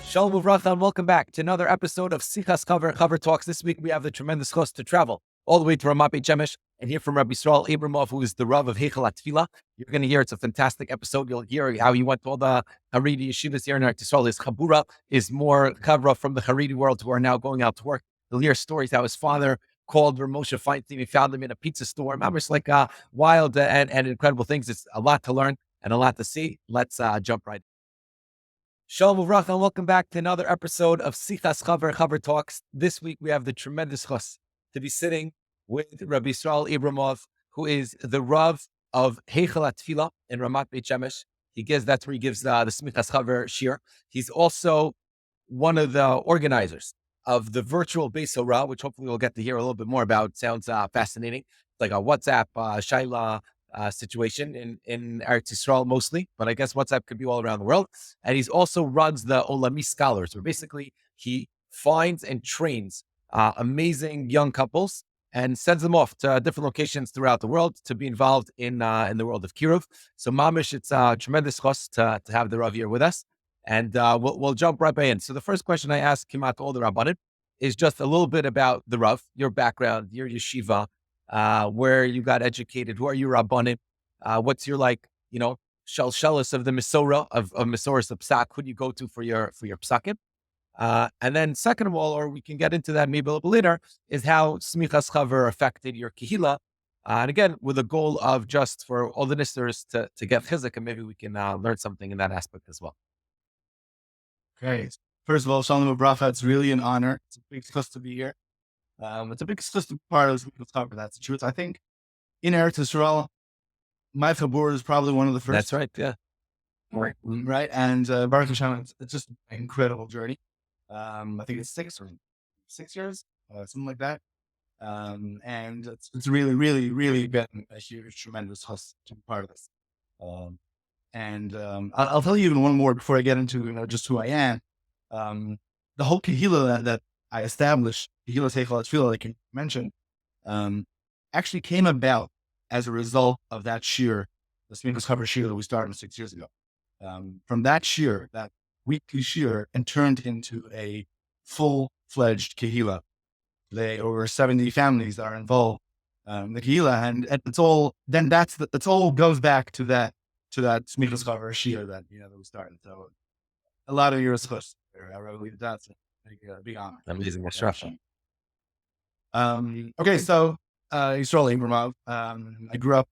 Shalom Uvracha, and welcome back to another episode of Semichas Chaver Talks. This week we have the tremendous chos to travel all the way to Ramat Beit Shemesh and hear from Rabbi Yisroel Abramov, who is the Rav of Halachic. You're going to hear it's a fantastic episode. You'll hear how he went to all the Haredi yeshivas here in Eretz Yisrael. His chabura is more chavra from the Haredi world who are now going out to work. You'll hear stories how his father called Moshe Feinstein. He found him in a pizza store. Remember, it's like wild and incredible things. It's a lot to learn and a lot to see. Let's jump right in. Shalom Uvracha, and welcome back to another episode of Semichas Chaver Talks. This week we have the tremendous chos to be sitting with Rabbi Yisroel Abramov, who is the Rav of Halachic in Ramat Beit Shemesh. That's where he gives the Semichas Chaver shir. He's also one of the organizers of the virtual Mesorah, which hopefully we'll get to hear a little bit more about. Sounds fascinating. It's like a WhatsApp Shaila situation in Eretz Yisrael mostly, but I guess WhatsApp could be all around the world. And he's also runs the Olami Scholars, where basically he finds and trains amazing young couples and sends them off to different locations throughout the world to be involved in the world of Kiruv. So Mamish, it's a tremendous chos to have the Rav here with us. And we'll jump right in. So the first question I ask Kimat all the Rabbanim is just a little bit about the Rav, your background, your yeshiva, where you got educated, who are you Rabbanim, what's your shalshelis of the Mesorah, of Mesorah's pssak, who do you go to for your psakim? And then second of all, or we can get into that maybe a little bit later, is how Semichas Chaver affected your kehila. And again, with the goal of just for all the listeners to get chizuk, and maybe we can learn something in that aspect as well. Great. First of all, Shalom Ubracha, it's really an honor. It's a big chus to be here. It's a big chus to be part of Semichas Chaver. That's the truth. I think in Eretz Yisrael, my chabur is probably one of the first. That's right, yeah. Right, and Baruch Hashem, it's just an incredible journey. I think it's 6 years, something like that. And it's really, really, really been a huge, tremendous chus to be part of this. I'll tell you even one more before I get into just who I am. The whole kehila that I established, kehila Seichel Tefillah, like you mentioned, actually came about as a result of that shir, the Semichas Chaver shir that we started 6 years ago. From that shir, that weekly shir, and turned into a full-fledged kehila. Over 70 families are involved in the kehila, and it's all. Then that's all goes back to that Semichas Chaver shir that we started. So a lot of years chus. I really that's a big honor. Amazing instruction. Okay, so Yisroel Abramov. I grew up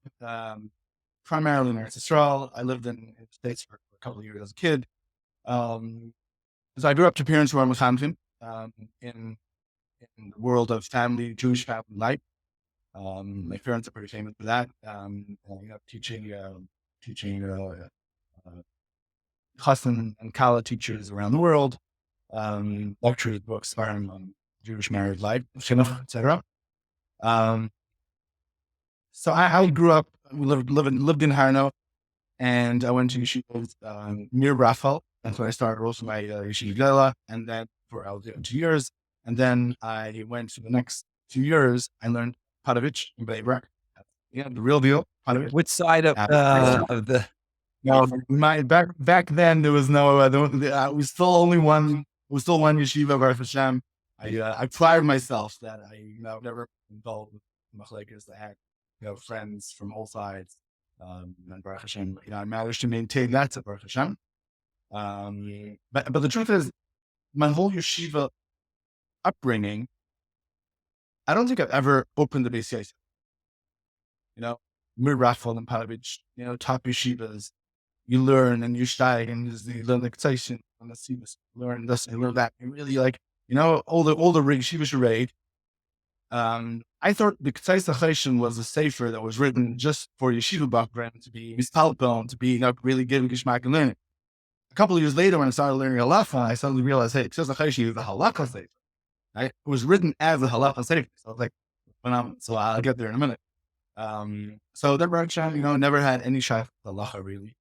primarily in Eretz Yisrael. I lived in the States for a couple of years as a kid. So I grew up to parents who are Muslim in the world of Jewish family life. My parents are pretty famous for that. Teaching chassan and kala teachers around the world, lectures, books, on Jewish married life, etc. So I grew up, lived in Harno, and I went to yeshiva near Rafal. That's when I started also my yeshiva Gela, and then for 2 years. And then I went to the next 2 years, I learned Padovich in Bnei Brak. Yeah, the real deal. Padovich. Which side of the? No, back then there was no. We still only one. We still one yeshiva, Baruch Hashem. I pride myself that I never involved with machlekes. I had friends from all sides, and Baruch Hashem, I managed to maintain that to Baruch Hashem. But the truth is, my whole yeshiva upbringing, I don't think I've ever opened the Beis Yosef. Mir Rafal and Padovich, top yeshivas. You learn and you steig and you learn the excitation and the learn this and learn that. And really all the yeshiva charade. I thought the Ksais HaChayshin was a sefer that was written just for yeshiva background to be mispalpon, to be really giving geschmack and learning. A couple of years later, when I started learning halacha, I suddenly realized, hey, Ksais HaChayshin is the halachos sefer. Right? It was written as a halachos sefer. So I was like, phenomenal. So I'll get there in a minute. So that Baruch Hashem, never had any shayach halacha really.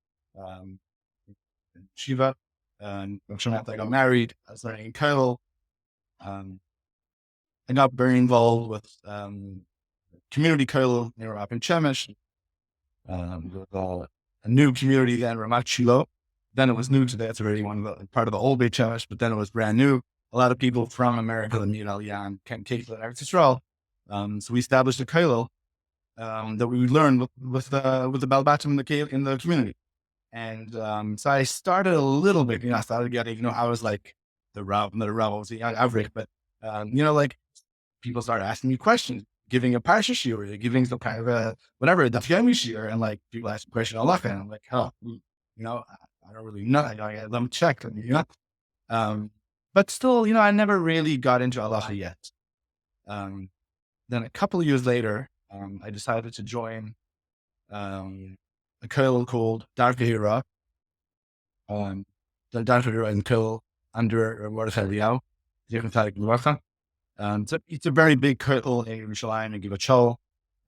Shiva, and I got married. I was learning in Kail. I got very involved with community Kail near Ramat Beit Shemesh. A new community then, Ramat Shiloh, Then it was new. Today it's already part of the old Beit Shemesh, but then it was brand new. A lot of people from America and Aliyah came to Eretz Yisrael. So we established a kollel that we would learn with the Baal Batim in the community. And so I started a little bit, I started getting, I was like the Rav, not a Rav, I was a young Avrik, but, like people started asking me questions, giving a Parsha shiur, giving some kind of a Daf Yomi shiur, and like people ask a question on halacha, and I'm like, I don't really know. I let them check, but still, I never really got into halacha yet. Then a couple of years later, I decided to join a kollel called Darkei Hira. The Darkei Hira in kollel under Mordechai Eliyahu, Zichron Tzadik Livracha. So it's a very big kollel in Yerushalayim and Givat Shaul,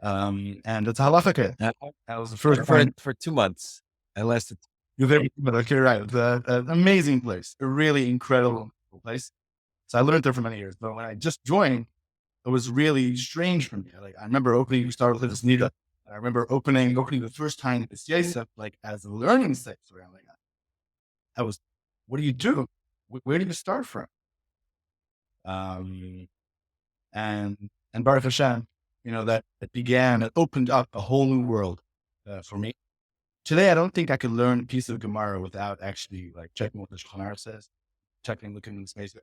and it's a halacha. That was the first for 2 months. I lasted. You're right. It's an amazing place, a really incredible place. So I learned there for many years, but when I just joined, it was really strange for me. Like I remember we started with this Nida. I remember opening the first time this Yosef, like as a learning site. So I'm like, what do you do? Where do you start from? And Baruch Hashem, that it opened up a whole new world for me. Today, I don't think I could learn a piece of Gemara without actually like checking what the Shulchan Aruch says, looking in the space.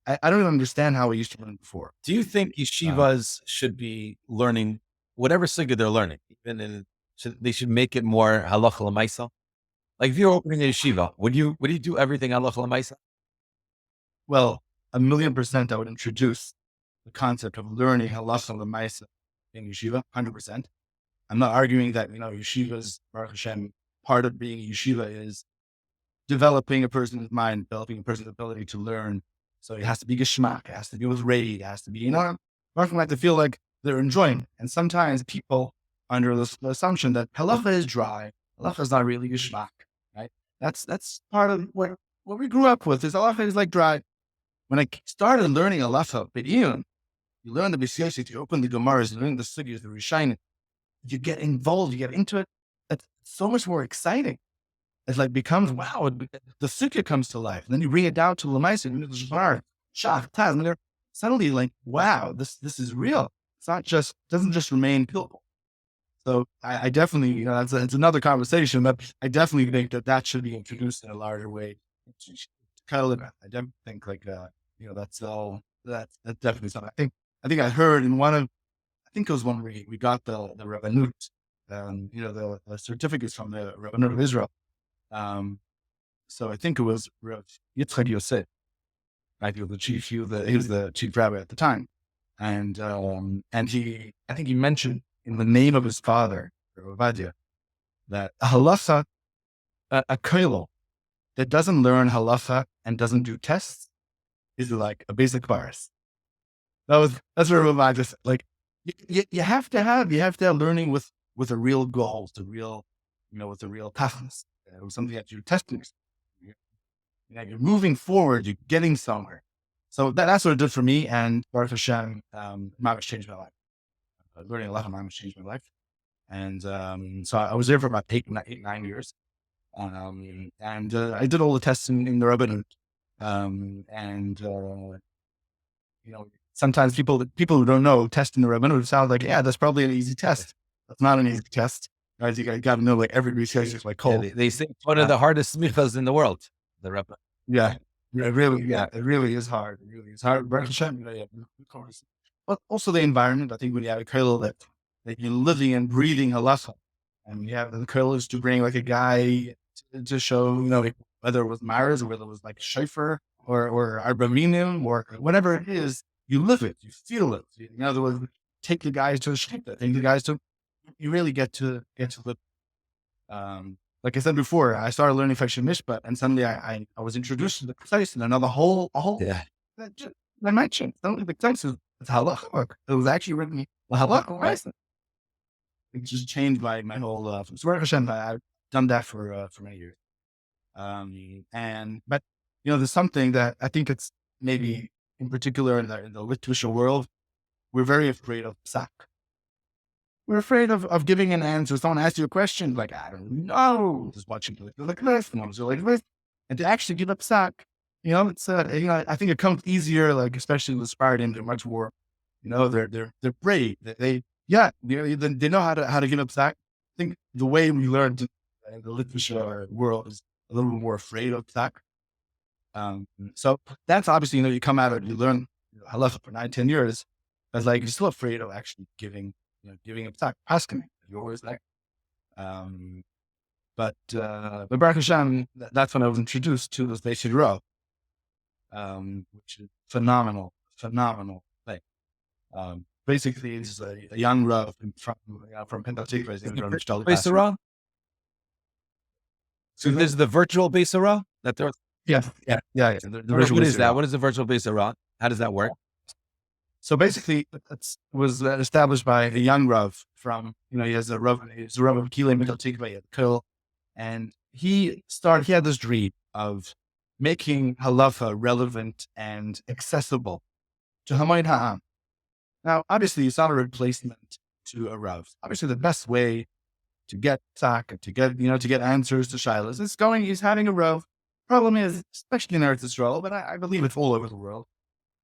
I don't even understand how we used to learn before. Do you think yeshivas should be learning whatever sugya they're learning? They should make it more halacha l'maisa? Like if you're opening a yeshiva, would you do everything halacha l'maisa? Well, 1,000,000% I would introduce the concept of learning halacha l'maisa in yeshiva, 100%. I'm not arguing that, yeshivas, Baruch Hashem, part of being a yeshiva is developing a person's mind, developing a person's ability to learn. So it has to be geschmack, it has to be with ready, it has to be, Baruch like to feel like they're enjoying it. And sometimes people under the assumption that halacha is dry, halacha is not really geschmack, right? That's part of what we grew up with, is halacha is like dry. When I started learning halacha, but you learn the b'siyosik, you open the Gemaras, you learn the sugyas, the Rishonim, you get involved, you get into it. It's so much more exciting. It's like becomes, wow, the sugya comes to life. And then you bring it down to Lamaisa, Shach, Taz, and they're suddenly like, wow, this is real. It's doesn't just remain pillable. So I definitely, it's another conversation, but I definitely think that should be introduced in a larger way. I definitely think that's definitely something. I think I heard in I think it was when we got the Rabbanut, the certificates from the Rabbanut of Israel. So I think it was Yitzchak Yosef, right? He was the chief rabbi at the time. And I think he mentioned in the name of his father, Ovadia, that a halacha, a kollel that doesn't learn halacha and doesn't do tests is like a basic virus. That's what Ovadia said. Like, you have to have learning with a real goal, with a real toughness, with something that you're testing. You're moving forward, you're getting somewhere. So that's what it did for me. And Baruch Hashem, Mamash changed my life. Learning a lot of Mamash changed my life. And so I was there for about 9 years. And I did all the tests in the Rabbanut. Sometimes people who don't know testing the Rabbanut sound like, yeah, that's probably an easy test. That's not an easy test. Guys, you got to know like every research is like cold. Yeah, they say it's one of the hardest smichas in the world, the Rabbanut. Yeah. It really is hard. It really is hard. But also the environment. I think when you have a kollel that you're living and breathing halacha, and you have the kollel to bring like a guy to show, whether it was Maris or whether it was like Shofar or Abramov or whatever it is, you live it, you feel it. In other words, take the guys to a shkita, take the guys to, you really get to live. Like I said before, I started learning Fashion Mishpat, and suddenly I was introduced to the Ktais and another whole. Yeah. I mentioned, the Ktais is halachos. It was actually written halachos. It just changed my whole. So Baruch Hashem, I've done that for many years. But there's something that I think it's maybe in particular in the Litvish world, we're very afraid of pssak. we're afraid of giving an answer. Someone asks you a question, like, I don't know, just watching like this, and like this. And to actually give a pssak, it's, I think it comes easier, like, especially with Spartan, they're much more, they're brave. They know how to give a pssak. I think the way we learned in the literature world is a little more afraid of pssak. So that's obviously, you come out of, you learn halacha for 9-10 years, but like, you're still afraid of actually giving a pssak, asking. You're always like, but Baruch Hashem, that's when I was introduced to this Yisroel, which is phenomenal thing. Basically, it's a young Rav from Pentateuch. Mesorah? So this is the virtual Mesorah that there. Yeah. What is that? What is the virtual Mesorah? How does that work? So basically, it was established by a young Rav from, he has a Rav, he's a Rav of Kilei Pentateuch at Kol, and he had this dream of making halacha relevant and accessible to Hamoed Ha'am. Now, obviously, it's not a replacement to a Rav. Obviously, the best way to get pssak, to get answers to shilas is having a Rav. Problem is, especially in Eretz Yisrael, but I believe it's all over the world,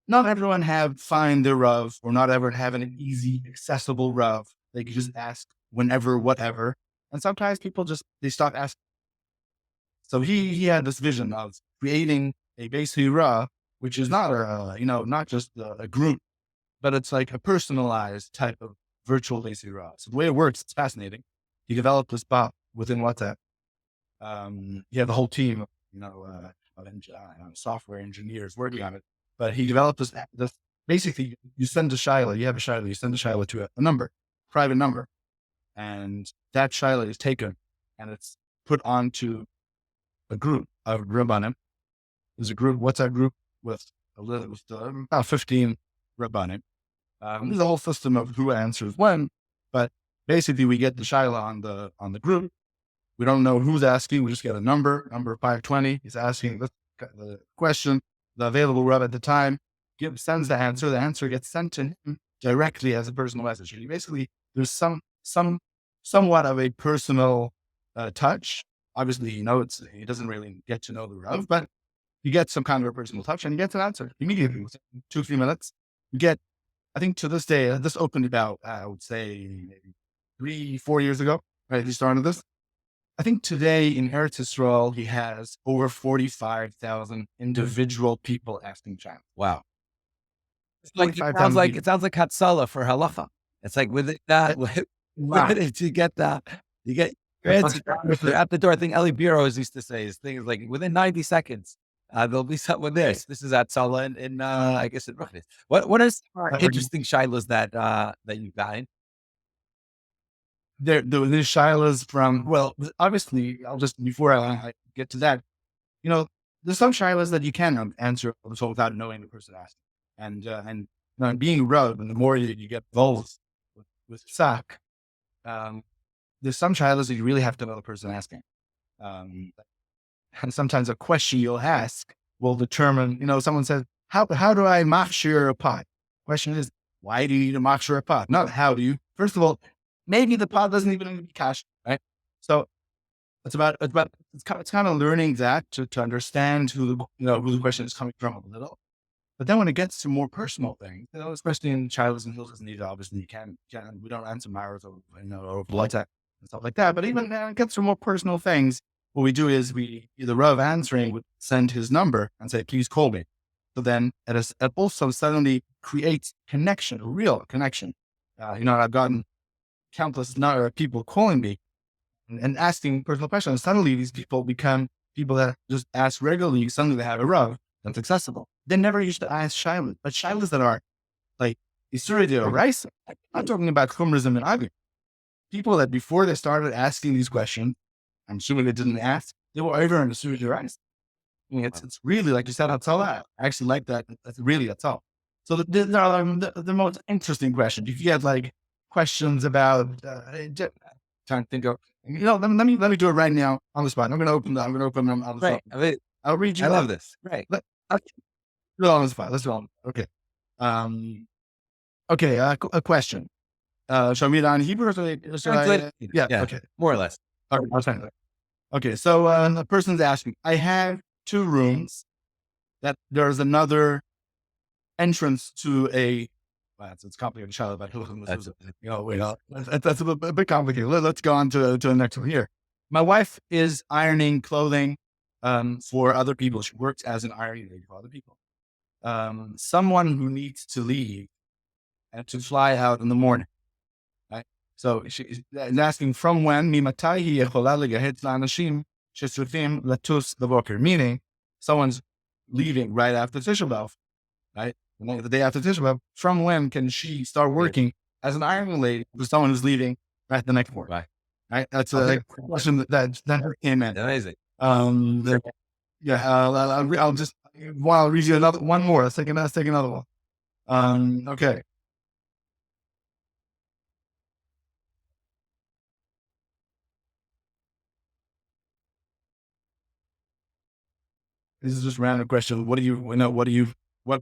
not everyone find their Rav, or not everyone have an easy, accessible Rav. They can just ask whenever, whatever. And sometimes people they stop asking. So he had this vision of creating a Beis Hira, which is not not just a group, but it's like a personalized type of virtual Beis Hira. So the way it works, it's fascinating. He developed this bot within WhatsApp. He had the whole team of software engineers working on it. But he developed this basically, you send a shayla, you send a shayla to a number, private number. And that shayla is taken and it's put onto a group of Rabbanim. There's a WhatsApp group with about 15 Rabbanim. There's a whole system of who answers when, but basically we get the shayla on the group. We don't know who's asking. We just get a number 520. He's asking the question. The available Rav at the time sends the answer. The answer gets sent to him directly as a personal message. And basically, there's somewhat of a personal touch. Obviously, he doesn't really get to know the Rav, but he gets some kind of a personal touch, and he gets an answer immediately within 2-3 minutes. I think to this day, this opened about, I would say, maybe 3-4 years ago, right? He started this. I think today in Eretz Yisrael, he has over 45,000 individual people asking Chaver. Wow. It sounds like Hatzalah for halacha. It's like with that, wow. You get that, you get your answer at the door. I think Eli Biros used to say his thing is like within 90 seconds, there'll be someone there. So this is Hatzalah in I guess in Ruchnis. What are some interesting shilas that you find? There's shilas from, well, obviously, before I get to that, there's some shilas that you can answer without knowing the person asking. And being Rav, and the more you get involved with pssak, there's some shilas that you really have to know the person asking. And sometimes a question you'll ask will determine, someone says, how do I machshir a pot? Question is, why do you need to machshir a pot? Not how do you. First of all, maybe the pot doesn't even need cash, right? So it's kind of learning that to understand who the question is coming from a little. But then when it gets to more personal things, especially in Childless and Hills Need, obviously we don't answer Maras or blood and stuff like that. But even when it gets to more personal things, what we do is the Rav answering would send his number and say, please call me. So then it also suddenly creates connection, a real connection. I've gotten countless number of people calling me and asking personal questions. Suddenly these people become people that just ask regularly. Suddenly they have a Rav that's accessible. They never used to ask shilas, but shilas that are like Yisroel D'Oraisa. I'm talking about Chumrism and Agri. People that before they started asking these questions, I'm assuming they didn't ask, they were over in the Yisroel D'Oraisa. I mean, it's really, like you said, Hatzalah. I actually like that. That's really Hatzalah. So these are the most interesting questions. If you had like questions about, trying to think of, let me do it right now on the spot. I'm going to open them on the spot. Right. I'll read you. I love this. Right. Do it on the spot. Let's do it. Okay. A question. Shall I read it on Hebrew or should I? Yeah, okay. More or less. Okay, I'll translate it. Okay, so the person's asking, I have 2 rooms that there's another entrance to a, well, it's complicated, but that's a bit complicated. Let's go on to the next one here. My wife is ironing clothing for other people. She works as an ironing lady for other people. Someone who needs to leave and to fly out in the morning. Right? So she's asking from when, meaning someone's leaving right after Tisha B'Av, right? The day after Tisha B'Av, from when can she start working as an ironing lady for someone who's leaving right the next morning? Right? That's a question that came in. Amazing. I'll just, while I'll read you one more. Let's take another one. Okay. This is just a random question. What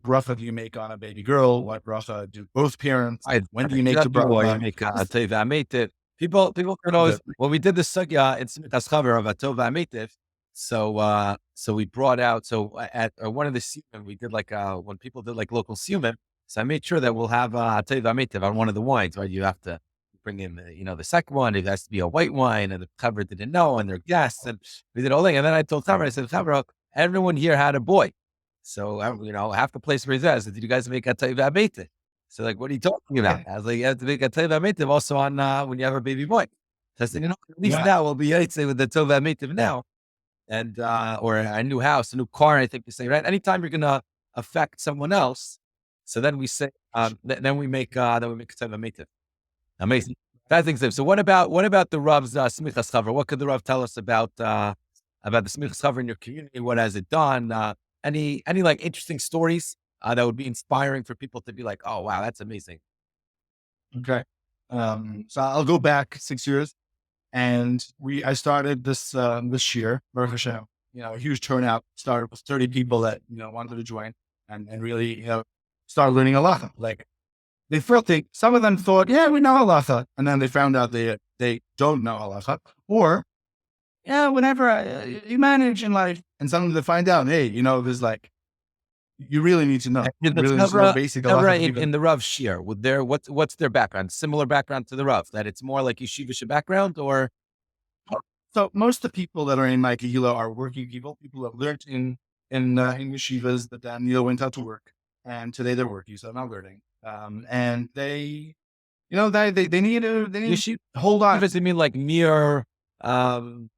bracha do you make on a baby girl? What bracha do both parents? When do you make the bracha? You make Atov V'Ametiv. People can always, when we did the sugya in Semichas Chaver of Atov V'Ametiv, so we brought out, at one of the siyumim, we did when people did local siyumim, so I made sure that we'll have Atov V'Ametiv on one of the wines, right? You have to bring in, the second one. It has to be a white wine, and the Chaver didn't know, and they're guests, and we did all thing. And then I told Chaver, I said, Chaver, everyone here had a boy. So, half the place where he's at, I said, did you guys make Atov V'Ametiv? So what are you talking about? I was like, you have to make Atov V'Ametiv also on when you have a baby boy. So I said, at least now we'll be Yaitse with the Atov V'Ametiv now. And, or a new house, a new car, I think you say, right? Anytime you're going to affect someone else. So then we say, then we make Atov V'Ametiv. Amazing. Fascinating. So what about the Rav's Semichas Chaver? What could the Rav tell us about the Semichas Chaver in your community? What has it done? Any interesting stories that would be inspiring for people to be like, oh wow, that's amazing. Okay, so I'll go back 6 years, and I started this year, Baruch Hashem, a huge turnout. Started with 30 people that wanted to join and really start learning halacha. Some of them thought, yeah, we know halacha, and then they found out they don't know halacha, or whenever you manage in life, and suddenly they find out, hey, there's you really need to know. Basic halacha. In the Rav Shir, what's their background? Similar background to the Rav, that it's more like yeshivish background, or? So most of the people that are in my kehillah are working people who have learned in yeshivas, but then went out to work, and today they're working, so not learning. And they need to hold on. Does it mean like Mir, Chaver,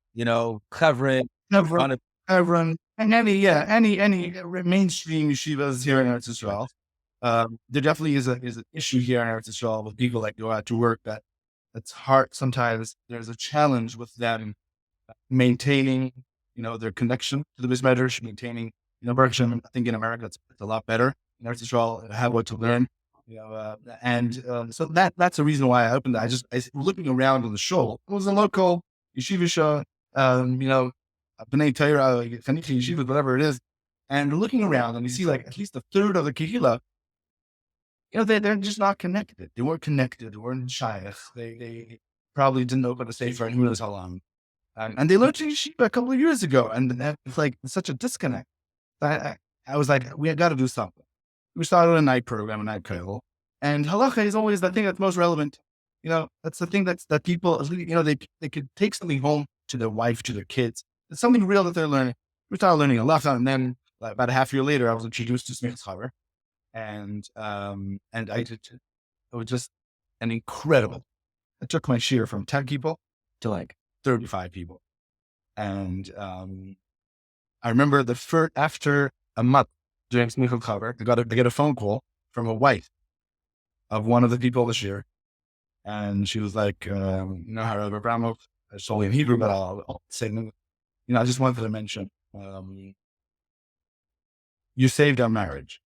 and any mainstream yeshivas here in Eretz Yisrael? There definitely is an issue here in Eretz Yisrael with people that go out to work that's hard. Sometimes there's a challenge with them maintaining, their connection to the Bismedrash, maintaining, Baruch Hashem. I think in America it's a lot better. In Eretz Yisrael, have what to learn. So that's the reason why I opened it. I was looking around on the show. It was a local yeshiva, B'nai Torah, Chanichi yeshiva, whatever it is, and looking around, and you see at least a third of the kehillah, they're just not connected. They weren't connected. They weren't shaykh. They probably didn't open a sefer and who knows how long. And they learned yeshiva a couple of years ago, and it's such a disconnect. I was like, we got to do something. We started a night program, a night kollel, and halacha is always the thing that's most relevant. That's the thing that people, they could take something home to their wife, to their kids. It's something real that they're learning. We started learning halacha, and then about a half year later, I was introduced to Semichas Chaver, and it was just an incredible. I took my shir from 10 people to 35 people, and I remember after a month doing Semichas Chaver, I get a phone call from a wife of one of the people this year. And she was like, Abramov, it's only in Hebrew, but I'll say, I just wanted to mention, you saved our marriage.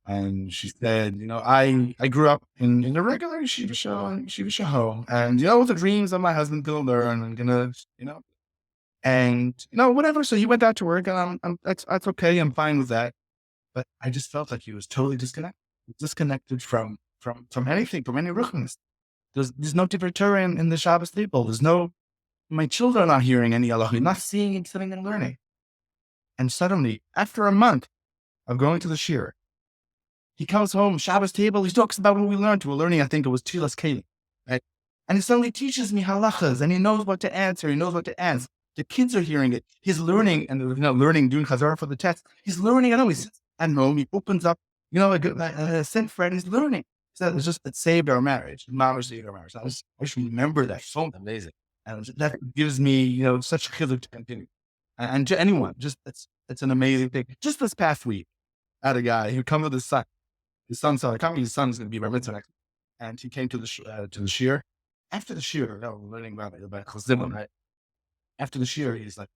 And she said, I grew up in the regular yeshiva home, and, with the dreams of my husband to learn and gonna, and, whatever. So he went out to work, and that's okay. I'm fine with that. But I just felt like he was totally disconnected from from anything, from any ruchnis. There's no different Torah in the Shabbos table. My children are not hearing any halachos, not seeing and sitting and learning. And suddenly, after a month of going to the shir, he comes home, Shabbos table, he talks about what we learned. We're learning, I think it was Tchilas Kelim, right? And he suddenly teaches me halachas, and he knows what to answer, he knows what to ask. The kids are hearing it. He's learning, and learning, doing chazara for the test. He's learning at home. He sits at home, he opens up, a sefer, and he's learning. So it saved our marriage. Mama saved our marriage. I just remember that so amazing. And that gives me, such a chiddush to continue. And to anyone, it's an amazing thing. Just this past week, I had a guy who come with his son. His son said, his son's going to be bar mitzvah next week. And he came to the shir. After the shir, learning about chazimim, right? After the shir, he's like,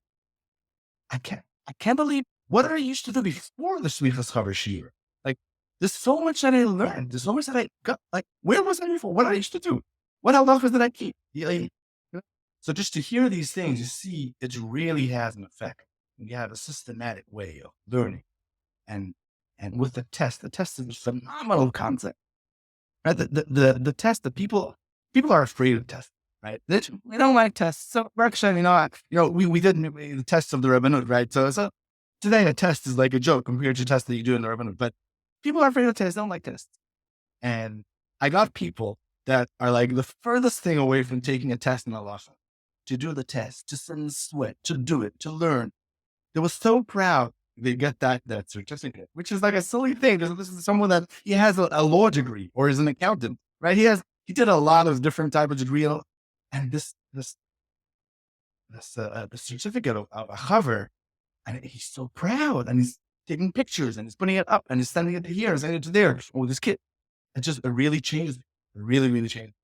I can't believe what I used to do before the Semichas Chaver shir. Like, there's so much that I learned. There's so much that I got. Like, where was I before? What I used to do? What halachos did I keep? So just to hear these things, you see, it really has an effect. You have a systematic way of learning, and with the test is a phenomenal concept, right? The test, the people are afraid of tests, right? We don't like tests. So actually, we did the tests of the Rabbeim, right? So today a test is like a joke compared to tests that you do in the Rabbeim, but people are afraid of tests, don't like tests. And I got people that are like the furthest thing away from taking a test in halacha, to do the test, to sit and sweat, to do it, to learn. They were so proud they get that certificate, which is like a silly thing. This is someone that he has a law degree or is an accountant, right? He did a lot of different types of degree, and this the certificate of a chaver, and he's so proud, and he's taking pictures and he's putting it up and he's sending it to here, sending it to there. Oh, this kid, it really changed. It really, really changed.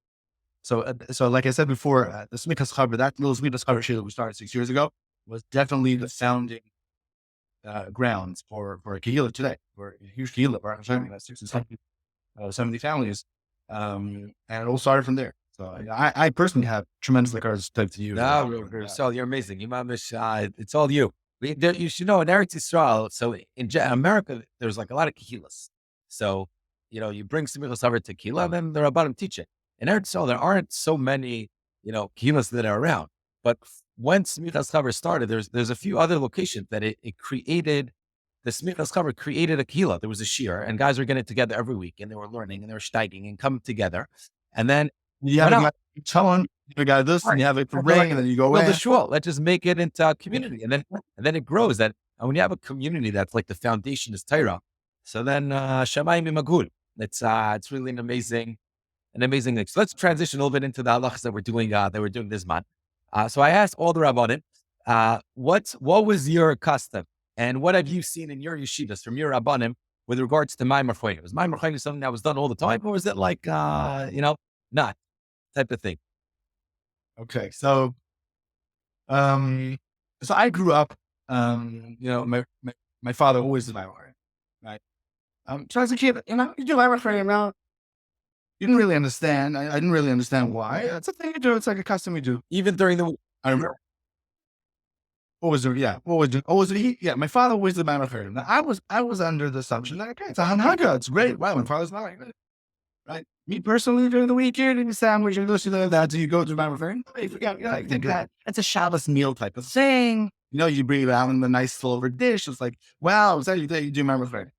So like I said before, the Semichas Chaver, that little Semichas Chaver shir that we started 6 years ago, was definitely the founding grounds for a kehillah today, for a huge kehillah, Baruch Hashem, that's 70 families, and it all started from there. So I personally have tremendous regards to you. No, Yisroel, you're amazing. It's all you. You should know in Eretz Yisrael. So in America, there's like a lot of kehillas. So you bring Semichas Chaver to kehillah, then the Rabbanim teach it. In Eretz Yisrael, there aren't so many kehillas that are around. But when Semichas Chaver started, there's a few other locations that it created. The Semichas Chaver created a kehillah. There was a shir, and guys were getting together every week, and they were learning, and they were steiging, and coming together. And then you have you got this, and you have it for rain, and then you go away. The shul. Let's just make it into a community, and then it grows. And when you have a community that's like the foundation is Torah, so then Shamayim Imagul. It's really an amazing thing. So let's transition a little bit into the halachos that we're doing this month. So I asked all the Rabbanim, what was your custom, and what have you seen in your yeshivas from your Rabbanim with regards to Ma'amar Choyim? Was Ma'amar Choyim something that was done all the time, or is it like not type of thing? Okay, so I grew up, my father always did Ma'amar Choyim, right? So as a kid, you do Ma'amar Choyim now. You didn't really understand. I didn't really understand why. It's a thing you do. It's like a custom you do. Even during the, I remember. What was it? Yeah, my father always did Ma'amar Choyim. Now I was under the assumption that, okay, it's a hanhaga. It's great. Wow, my father's not like that. Right? Me personally, during the week, you're eating a sandwich, you're listening to that, so you go to Ma'amar Choyim. You forget, I think that it's a Shabbos meal type of thing. You bring it out in a nice silver dish. It's like, wow, is that you do Ma'amar Choyim?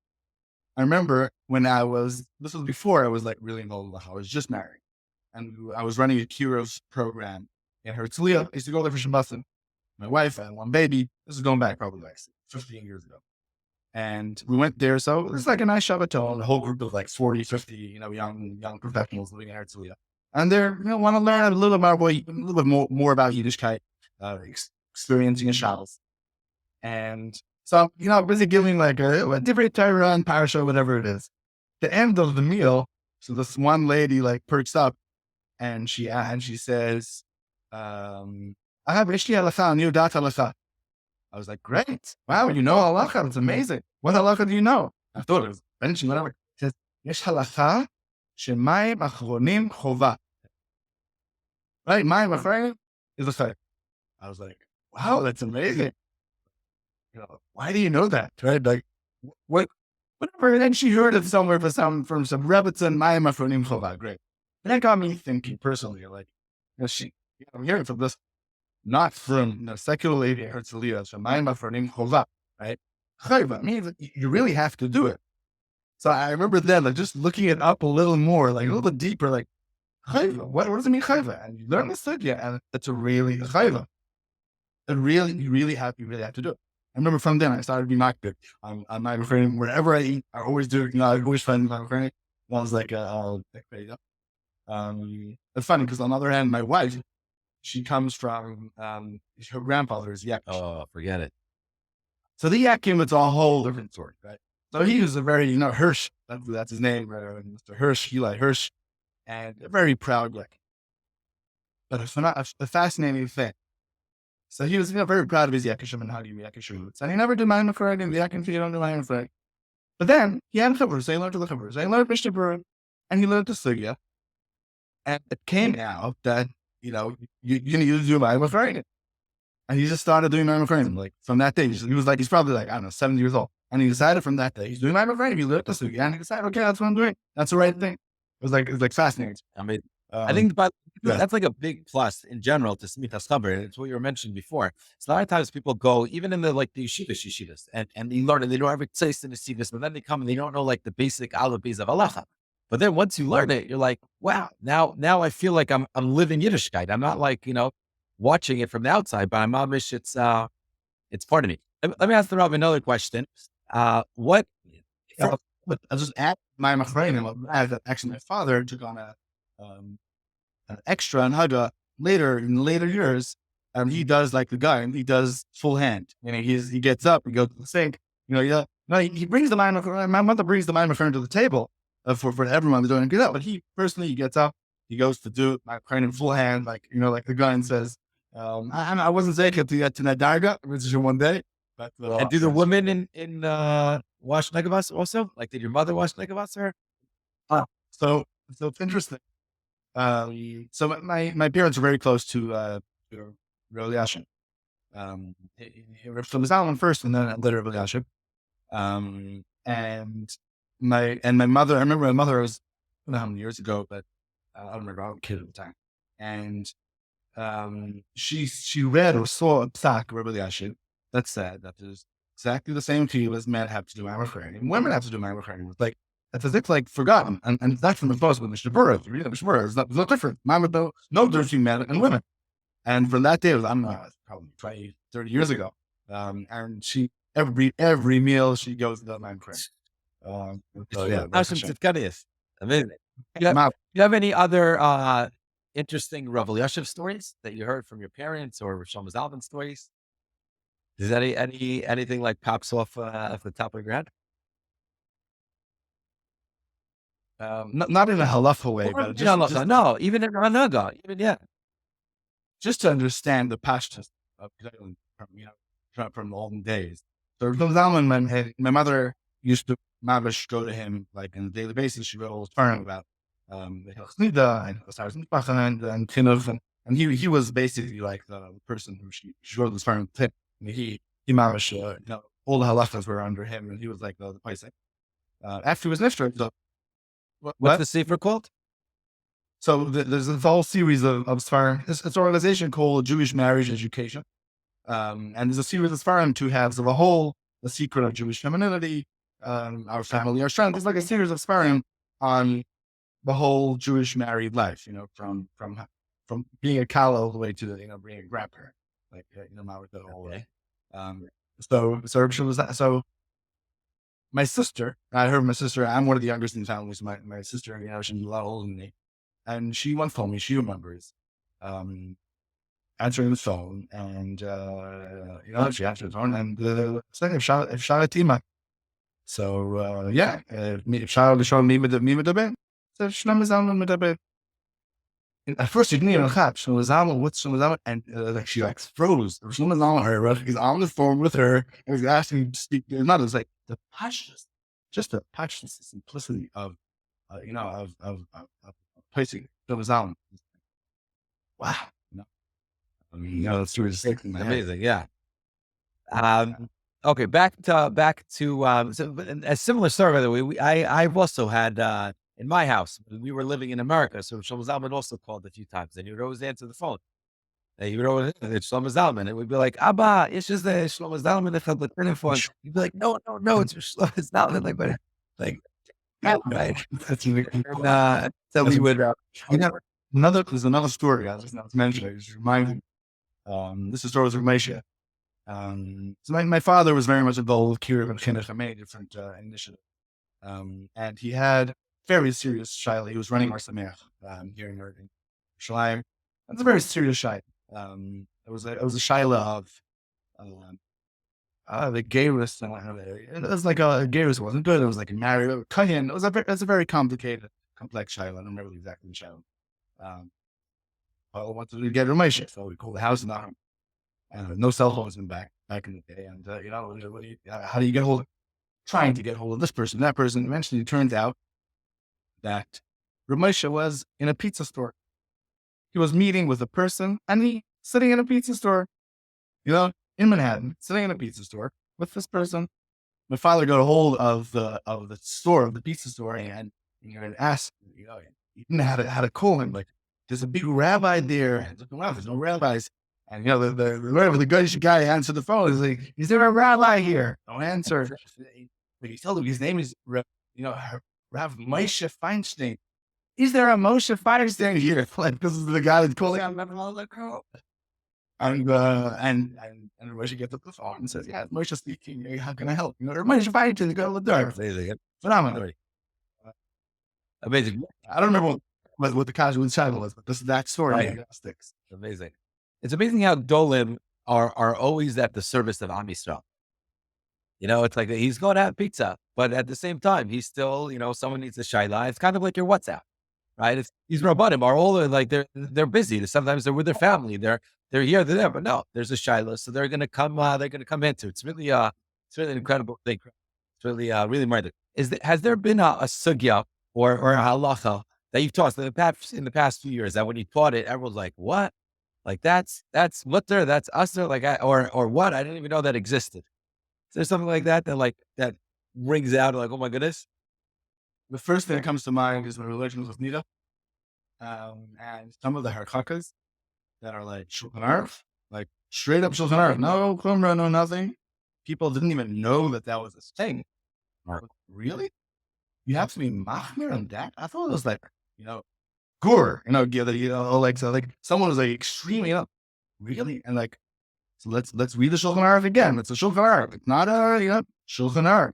I remember when this was before I was like really involved. I was just married, and I was running a Kirov's program in Herzliya. I used to go there for Shabbosim. My wife and one baby. This is going back probably like 15 years ago. And we went there. So it was like a nice Shabbaton, a whole group of like 40, 50, young professionals living in Herzliya. And they're, want to learn a little bit more about Yiddishkeit, experiencing a Shabbos. And so, busy giving like a different Torah and parasha, whatever it is. The end of the meal, so this one lady like perks up and she says, I have Ishti halacha, and you dat halacha. I was like, great. Wow, you know halacha. It's amazing. What halacha do you know? I thought it was bench, whatever. It says, Yesh halacha shemayim achronim chova. Right? Mayim achronim is a chayv. I was like, wow, that's amazing. Why do you know that? Right? Like, what? whatever. And then she heard it somewhere from some Rebbitzin, Mayim Afronim Chova. Great. And that got me thinking personally, like, I'm hearing from this, not from secular lady Herzliya, from Mayim Afronim Chova, right? Chayva means you really have to do it. So I remember then, like, just looking it up a little more, like a little bit deeper, like, chayva, what does it mean chayva? And you learn the sugya, and it's a really chayva. You really have to do it. I remember from then I started to be makbid on my friend wherever I eat. I always do. I always find my friend. I was like, it's funny because on the other hand, my wife, she comes from her grandfather is Yak. Oh, forget it. So the Yakim, it's a whole different story, right? So he was a very, Hirsch, that's his name, right? Mr. Hirsch, Eli Hirsch, and a very proud guy. But a fascinating thing. So he was, very proud of his Yakishim and how do you Yakishim roots. And he never did Mayim Afraid and the Yakim Fi don't do Mayim Afraid. But then he had a Chaver, so he learned to the Chaver. So he learned Mishnah Berurah, and he learned the Sugya. And it came out that, you're going to do Mayim Afraid. And he just started doing Mayim Afraid. Like from that day, he was like, he's probably like, I don't know, 70 years old. And he decided from that day, he's doing Mayim Afraid. He learned the Sugya, and he decided, okay, that's what I'm doing. That's the right thing. It was like fascinating. I mean, I think that's like a big plus in general to Semichas Chaver. It's what you were mentioning before. So a lot of times people go, even in the yeshivas, and they learn and they don't have a taste in the yeshivas, but then they come and they don't know like the basic alibis of halacha. But then once you learn it, you're like, wow, now I feel like I'm living Yiddishkeit. I'm not like, watching it from the outside, but I'm amish, it's part of me. Let me ask the Rav another question. What? But I'll just add my machreinim. Actually, my father took on an extra and Haga in later years, and he does like the guy, and he does full hand. He gets up, he goes to the sink. He brings the mayim. My mother brings the mayim to the table for everyone to do and get up. But he personally, he gets up, he goes to do my in full hand, like the guy, and says, "I wasn't saying to that darga, which is one day." But and do the women in wash negavas also? Like, did your mother wash negavas or? So it's interesting. So my parents are very close to Rabbi Yashin. Rabbi Zalman first, and then later Rabbi Yashin. And my mother, I remember my mother was, I don't know how many years ago, but I don't remember, I was a kid at the time. And she read or saw a pssak, Rabbi Yashin, that said that there's exactly the same field as men have to do Ma'amar and women have to do Ma'amar. Like, that's as if like forgotten, and it's not from the post with Mishnah Berurah. Mishnah Berurah is not different. No difference between men and women. And from that day, I'm probably 20, 30 years ago. And she every meal she goes to that man prayer. So yeah, amazing. Do you have any other interesting Rav Elyashiv stories that you heard from your parents or Shlomo Zalman stories? Is that anything like pops off the top of your head? Not in a halacha way, but no, even in Hanaga, just to understand the pashtus of from the olden days. So my mother used to go to him like on a daily basis. She wrote all the Torah about the Hilchos and Chinuch, and he was basically like the person who she wrote the Torah with. He all the halachos were under him, and he was like the pssak. After he was nifter, so what's the sefer called? So there's a whole series of Sfarim. It's an organization called Jewish Marriage Education. And there's a series of Sfarim, 2 halves of the secret of Jewish femininity, our family, our strength. It's like a series of Sfarim on the whole Jewish married life, from being a kala all the way to being a grandparent, like, all the way. So my sister, I'm one of the youngest in the family, so my sister, she's a lot older than me. And she once told me she remembers answering the phone, and she answered the phone, and the second Shalatima. So if Shala showed me with the bed, so Shlam is on with the bed. At first, she didn't even catch Shlam is on, what's Shlam is on, and like she like froze. Shlam is on her, right? He's on the phone with her, and he's asking to speak. It's like the passionate, just the passionate simplicity of placing Shlam is on. Wow. That's really sick. Amazing, yeah. Okay, back to so, a similar story. By the way, I've also had in my house when we were living in America. So Shlomo Zalman also called a few times, and he would always answer the phone. And he would always it's Shlomo Zalman, and we'd be like, "Abba, it's just a Shlomo Zalman if I'm the phone." He'd be like, "No, no, no, it's Shlomo Zalman." Like, right? That's really cool. And, so we would. There's another story I was not mentioning. I just reminded. This is story with Moshe. So my father was very much involved with Kiruv and Chinuch and many different initiatives. And he had very serious shaila. He was running our Semichas here in Yerushalayim. That's a very serious shaila. It was a shaila of the gayrus. It was like a gayrus wasn't good. It was like a married kayan. It was a very complicated, complex shaila. I don't remember exactly the shaila. I wanted to get Ramesh, so we called the house and no cell phones back in the day. And how do you get hold of trying to get hold of this person, that person? Eventually, it turns out that Ramesh was in a pizza store. He was meeting with a person, and he sitting in a pizza store, in Manhattan, sitting in a pizza store with this person. My father got a hold of the store, of the pizza store, and asked, he didn't know how to call him. Like, there's a big rabbi there. And wow, there's no rabbis. And the good guy answered the phone. He's like, "Is there a rabbi here?" No answer. But he told him his name is Rav Moshe Feinstein. Is there a Moshe Feinstein here? Like, this is the guy that's calling on the call. And Moshe gets up the phone and says, "Yeah, Moshe speaking. How can I help? Moshe Feinstein, go to the door." Phenomenal. Amazing. I don't remember what the casual channel was, but this is that story. Right. Sticks. Amazing. It's amazing how Dolim are always at the service of Am Yisrael. It's like he's going to have pizza, but at the same time, he's still, someone needs a shaila. It's kind of like your WhatsApp, right? These rabbanim are all like they're busy. Sometimes they're with their family. They're here, they're there, but no, there's a shaila, so they're going to come. They're going to come into. It's really an incredible thing. It's really really mind. Has there been a sugya or a halacha that you've taught in the past few years that when you taught it, everyone's like, what? Like that's mutter, that's usher, like or what? I didn't even know that existed. Is there something like that that rings out like, oh my goodness? The first thing that comes to mind is my relations with Nida, and some of the halachos that are like Shulchan Aruch, like straight up Shulchan Aruch, no chumrah, no nothing. People didn't even know that was a thing. Really? You have to be machmir on that? I thought it was like, gur, like someone was like extremely, really? And like, so let's read the Shulchan Aruch again. It's a Shulchan Aruch. It's not a, Shulchan Aruch.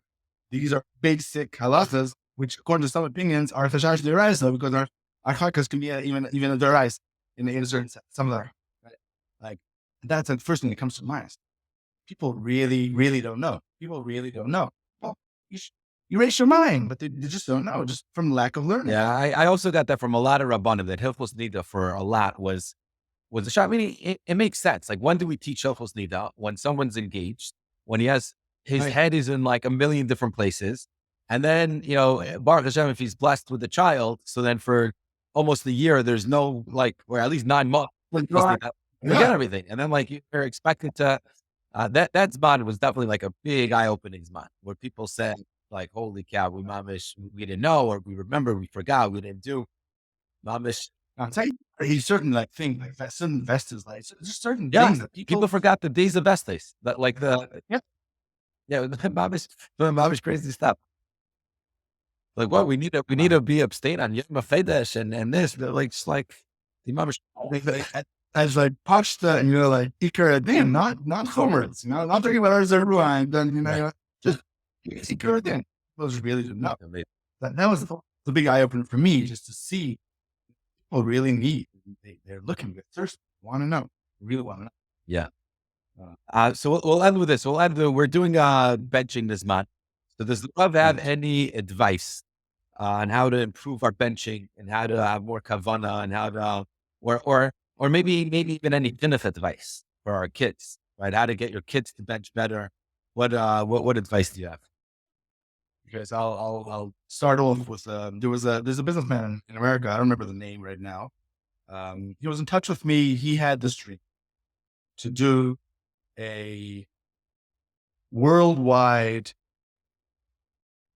These are basic halachas, which according to some opinions are chashash deraisa, because our halachas can be even a deraisa in a certain sense. Some of them, right? Like, that's the first thing that comes to mind. People really, really don't know. People really don't know. Well, you raise your mind, but they just don't know, just from lack of learning. Yeah, I also got that from a lot of rabbanim that hilchos nida for a lot was a shot. I mean, it makes sense. Like, when do we teach hilchos nida? When someone's engaged, when he has his head is in like a million different places, and then Baruch Hashem, if he's blessed with a child, so then for almost a year there's no or at least 9 months, forget everything, and then you're expected to. That zman was definitely like a big eye-opening zman where people said, like, holy cow, we didn't know, or we remember, we forgot, we didn't do. Mamish. He's certain things, like certain vestas, just certain things that people forgot the days of vestas. That mamish crazy stuff. Like, what we need to be abstain on Yom HaFedesh and this, but just like the mamish. As like pashta, ikar adin, not chomers, not talking about ours everyone. Then just ikar adin. Those really did not. That was the big eye opener for me, just to see people really need. They're looking, they're thirsty, want to know, really want to know. Yeah. So we'll end with this. We're doing benching this month. So does Love have any advice on how to improve our benching and how to have more kavana and how to or maybe even any chinuch advice for our kids, right? How to get your kids to bench better. What advice do you have? Okay, so I'll start off with there's a businessman in America. I don't remember the name right now. He was in touch with me. He had this dream to do a worldwide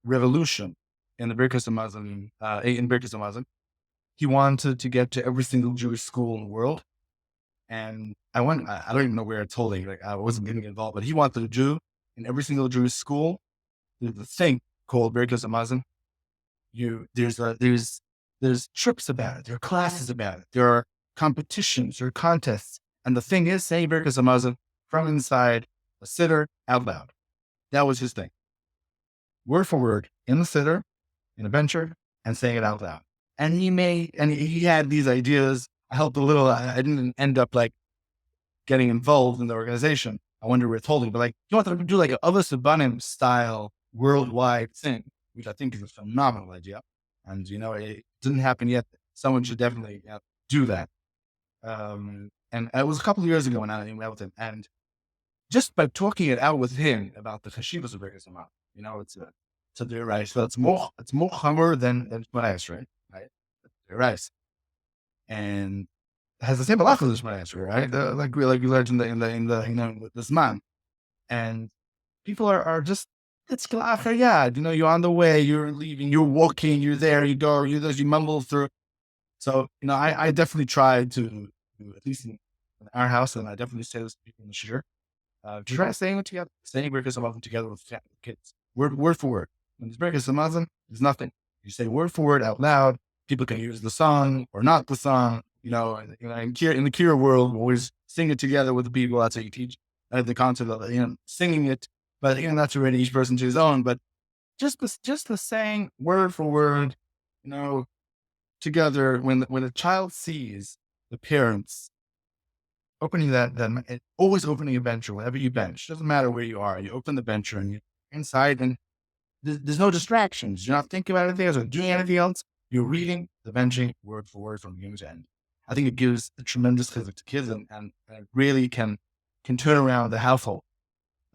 revolution in the Birkas Hamazon. He wanted to get to every single Jewish school in the world. And I don't even know where it's holding. Like, I wasn't getting involved, but he wanted to do in every single Jewish school. There's a thing called Birkas Hamazon. There's trips about it. There are classes about it. There are competitions, there are contests. And the thing is, saying Birkas Hamazon from inside a siddur out loud. That was his thing. Word for word in the siddur, in a bencher, and saying it out loud. And he had these ideas. I helped a little. I didn't end up like getting involved in the organization. I wonder where it's holding, but like he wanted to do like an Avos Abanim style worldwide thing, which I think is a phenomenal idea. And it didn't happen yet. Someone should definitely do that. And it was a couple of years ago when I met with him, and just by talking it out with him about the chashivas of Birkas Hamazon, it's a right. So it's more chamer than Shmoneh Esrei, right? Right. And it has the same halachos as Shmoneh Esrei, right? Like we learned in the Zman. And people are just, it's Kalachar, you're on the way, you're leaving, you're walking, you're there, you go, you mumble through. So, I definitely try to, at least in our house, and I definitely say this to people in the shir, try saying it together, saying Birkas Hamazon together with kids, word for word. When it's Birkas Hamazon, there's nothing. You say word for word out loud. People can use the song or not the song. In the Kira world, we always sing it together with the people. That's how you teach the concept of singing it. But that's already each person to his own. But just the saying word for word, together. When a child sees the parents opening always opening a bencher whenever you bench, doesn't matter where you are. You open the bencher and you're inside, and there's no distractions. You're not thinking about anything else or doing anything else. You're reading the benching word for word from beginning to end. I think it gives a tremendous chizuk to kids, and it really can turn around the household.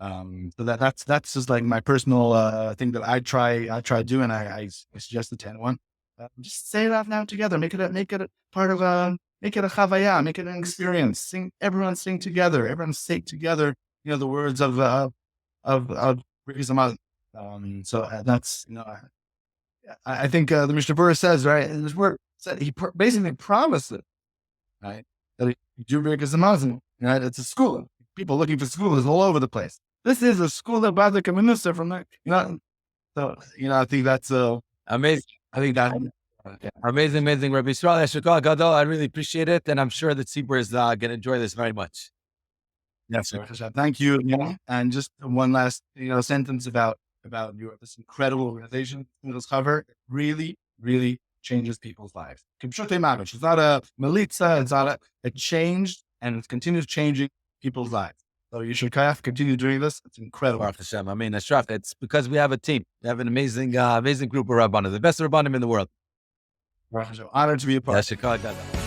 So that's just like my personal thing that I try to do, and I suggest to anyone. Just say it out now together. Make it a part of make it a chavaya. Make it an experience. Everyone sing together. Everyone say together. The words of Birkas Hamazon. So that's I think the Mishnah Berurah says, right, in this word said he basically promised it, right, that you do Birkas Hamazon, right? It's a school. People looking for schools all over the place. This is a school of Bada Kaminusah from there, So I think that's amazing. I think that Amazing, Rabbi Yisroel. Yeshua Gadol. I really appreciate it, and I'm sure that Tzibur is going to enjoy this very much. Yes, sir. Thank you. And just one last sentence about this incredible organization, Semichas Chaver. It really, really changes people's lives. It's not a militza. It changed, and it continues changing people's lives. So you should continue doing this. It's incredible. Baruch Hashem. Ashraf, it's because we have a team. We have an amazing group of Rabbanim, the best Rabbanim in the world. Honored to be a part. Yeshua Gadol.